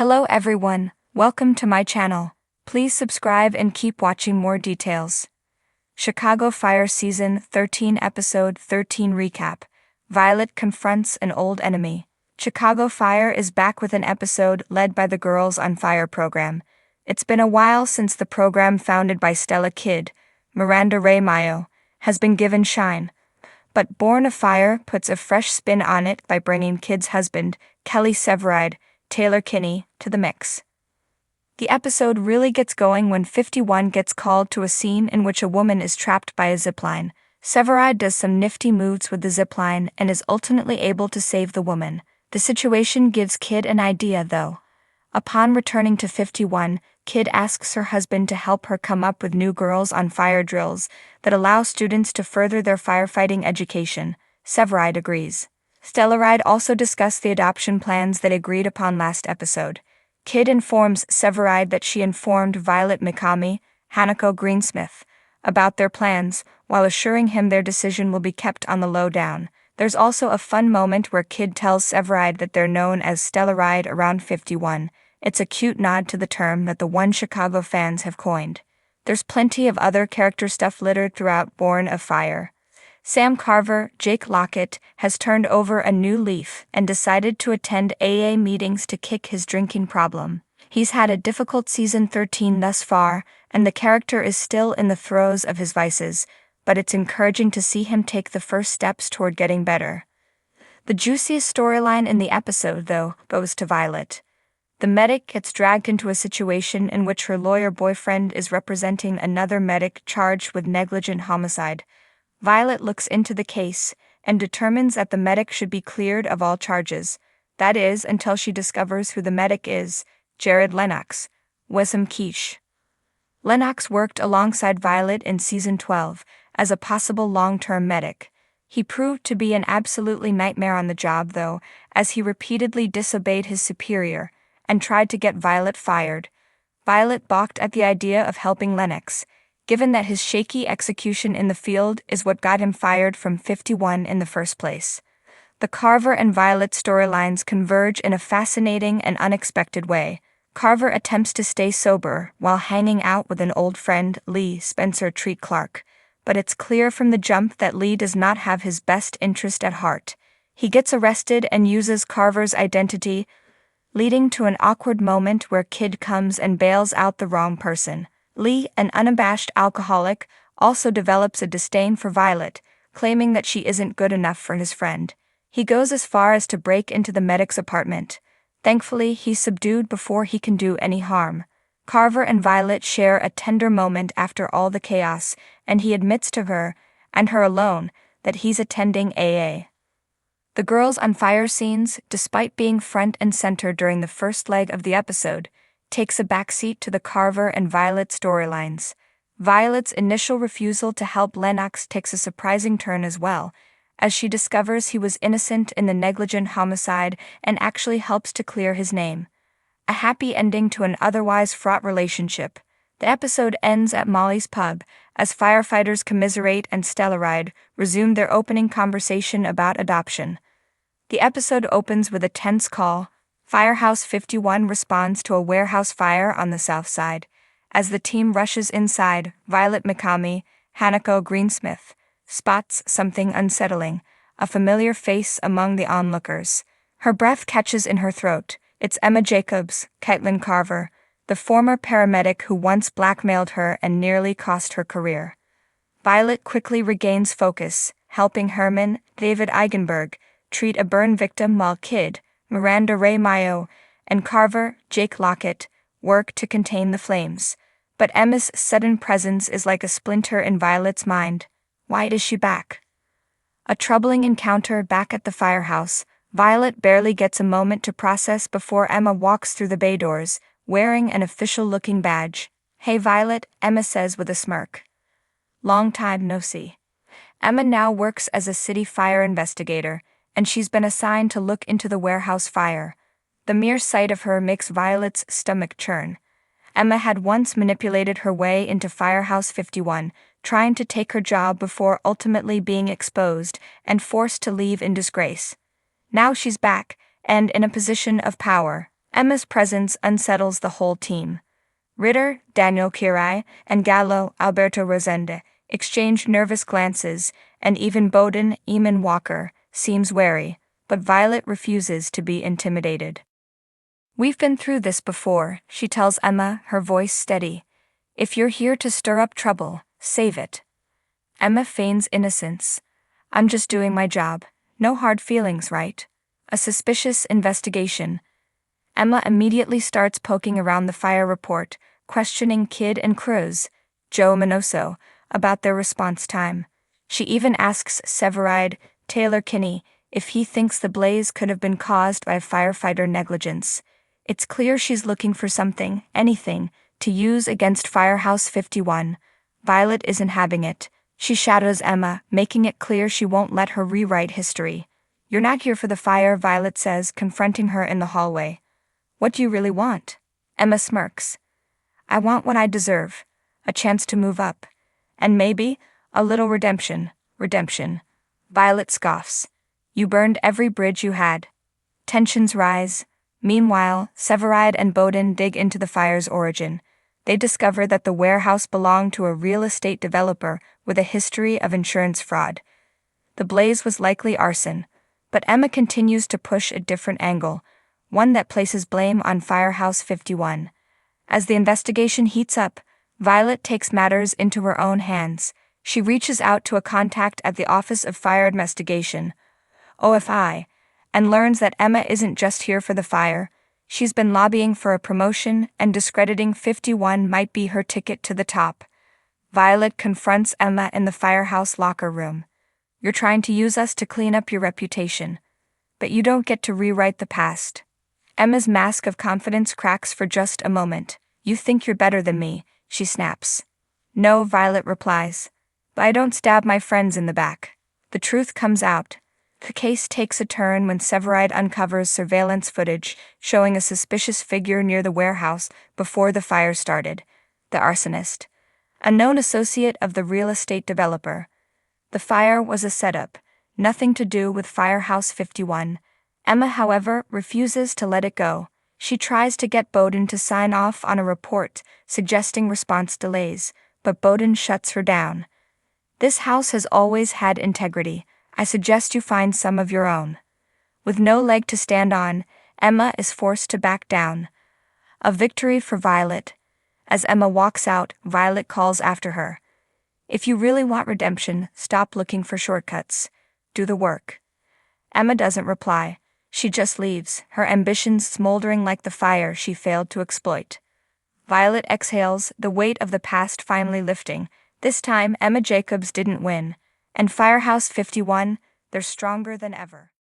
Hello everyone, welcome to my channel. Please subscribe and keep watching more details. Chicago Fire Season 13 Episode 13 Recap. Violet confronts an old enemy. Chicago Fire is back with an episode led by the Girls on Fire program. It's been a while since the program founded by Stella Kidd, Miranda Ray Mayo, has been given shine. But Born of Fire puts a fresh spin on it by bringing Kidd's husband, Kelly Severide, Taylor Kinney, to the mix. The episode really gets going when 51 gets called to a scene in which a woman is trapped by a zipline. Severide does some nifty moves with the zipline and is ultimately able to save the woman. The situation gives Kidd an idea though. Upon returning to 51, Kidd asks her husband to help her come up with new Girls on Fire drills that allow students to further their firefighting education. Severide agrees. Stellaride also discussed the adoption plans they agreed upon last episode. Kidd informs Severide that she informed Violet Mikami, Hanako Greensmith, about their plans, while assuring him their decision will be kept on the lowdown. There's also a fun moment where Kidd tells Severide that they're known as Stellaride around 51. It's a cute nod to the term that the One Chicago fans have coined. There's plenty of other character stuff littered throughout Born of Fire. Sam Carver, Jake Lockett, has turned over a new leaf and decided to attend AA meetings to kick his drinking problem. He's had a difficult season 13 thus far, and the character is still in the throes of his vices, but it's encouraging to see him take the first steps toward getting better. The juiciest storyline in the episode, though, goes to Violet. The medic gets dragged into a situation in which her lawyer boyfriend is representing another medic charged with negligent homicide. Violet looks into the case and determines that the medic should be cleared of all charges. That is, until she discovers who the medic is, Jared Lennox, Wesam Quiche. Lennox worked alongside Violet in Season 12 as a possible long-term medic. He proved to be an absolutely nightmare on the job though, as he repeatedly disobeyed his superior and tried to get Violet fired. Violet balked at the idea of helping Lennox, given that his shaky execution in the field is what got him fired from 51 in the first place. The Carver and Violet storylines converge in a fascinating and unexpected way. Carver attempts to stay sober while hanging out with an old friend, Lee Spencer Treat Clark, but it's clear from the jump that Lee does not have his best interest at heart. He gets arrested and uses Carver's identity, leading to an awkward moment where Kidd comes and bails out the wrong person. Lee, an unabashed alcoholic, also develops a disdain for Violet, claiming that she isn't good enough for his friend. He goes as far as to break into the medic's apartment. Thankfully, he's subdued before he can do any harm. Carver and Violet share a tender moment after all the chaos, and he admits to her, and her alone, that he's attending AA. The Girls on Fire scenes, despite being front and center during the first leg of the episode, takes a backseat to the Carver and Violet storylines. Violet's initial refusal to help Lennox takes a surprising turn as well, as she discovers he was innocent in the negligent homicide and actually helps to clear his name. A happy ending to an otherwise fraught relationship. The episode ends at Molly's pub, as firefighters commiserate and Stellaride resume their opening conversation about adoption. The episode opens with a tense call. Firehouse 51 responds to a warehouse fire on the south side. As the team rushes inside, Violet Mikami, Hanako Greensmith, spots something unsettling, a familiar face among the onlookers. Her breath catches in her throat. It's Emma Jacobs, Caitlin Carver, the former paramedic who once blackmailed her and nearly cost her career. Violet quickly regains focus, helping Herman, David Eigenberg, treat a burn victim while Kidd, Miranda Ray Mayo, and Carver, Jake Lockett, work to contain the flames. But Emma's sudden presence is like a splinter in Violet's mind. Why is she back? A troubling encounter back at the firehouse. Violet barely gets a moment to process before Emma walks through the bay doors, wearing an official-looking badge. "Hey Violet," Emma says with a smirk. "Long time no see." Emma now works as a city fire investigator, and she's been assigned to look into the warehouse fire. The mere sight of her makes Violet's stomach churn. Emma had once manipulated her way into Firehouse 51, trying to take her job before ultimately being exposed and forced to leave in disgrace. Now she's back, and in a position of power. Emma's presence unsettles the whole team. Ritter, Daniel Kirai, and Gallo, Alberto Rosende, exchange nervous glances, and even Bowden, Eamon Walker, seems wary, but Violet refuses to be intimidated. "We've been through this before," she tells Emma, her voice steady. "If you're here to stir up trouble, save it." Emma feigns innocence. "I'm just doing my job. No hard feelings, right?" A suspicious investigation. Emma immediately starts poking around the fire report, questioning Kid and Cruz, Joe Minoso, about their response time. She even asks Severide, Taylor Kinney, if he thinks the blaze could have been caused by firefighter negligence. It's clear she's looking for something, anything, to use against Firehouse 51. Violet isn't having it. She shadows Emma, making it clear she won't let her rewrite history. "You're not here for the fire," Violet says, confronting her in the hallway. "What do you really want?" Emma smirks. "I want what I deserve. A chance to move up. And maybe a little redemption." Redemption. Violet scoffs. "You burned every bridge you had." Tensions rise. Meanwhile, Severide and Bowden dig into the fire's origin. They discover that the warehouse belonged to a real estate developer with a history of insurance fraud. The blaze was likely arson, but Emma continues to push a different angle, one that places blame on Firehouse 51. As the investigation heats up, Violet takes matters into her own hands. She reaches out to a contact at the Office of Fire Investigation, OFI, and learns that Emma isn't just here for the fire. She's been lobbying for a promotion, and discrediting 51 might be her ticket to the top. Violet confronts Emma in the firehouse locker room. "You're trying to use us to clean up your reputation. But you don't get to rewrite the past." Emma's mask of confidence cracks for just a moment. "You think you're better than me," she snaps. "No," Violet replies. "But I don't stab my friends in the back." The truth comes out. The case takes a turn when Severide uncovers surveillance footage showing a suspicious figure near the warehouse before the fire started. The arsonist. A known associate of the real estate developer. The fire was a setup, nothing to do with Firehouse 51. Emma, however, refuses to let it go. She tries to get Bowden to sign off on a report suggesting response delays, but Bowden shuts her down. "This house has always had integrity. I suggest you find some of your own." With no leg to stand on, Emma is forced to back down. A victory for Violet. As Emma walks out, Violet calls after her. "If you really want redemption, stop looking for shortcuts. Do the work." Emma doesn't reply. She just leaves, her ambitions smoldering like the fire she failed to exploit. Violet exhales, the weight of the past finally lifting. This time, Emma Jacobs didn't win. And Firehouse 51, they're stronger than ever.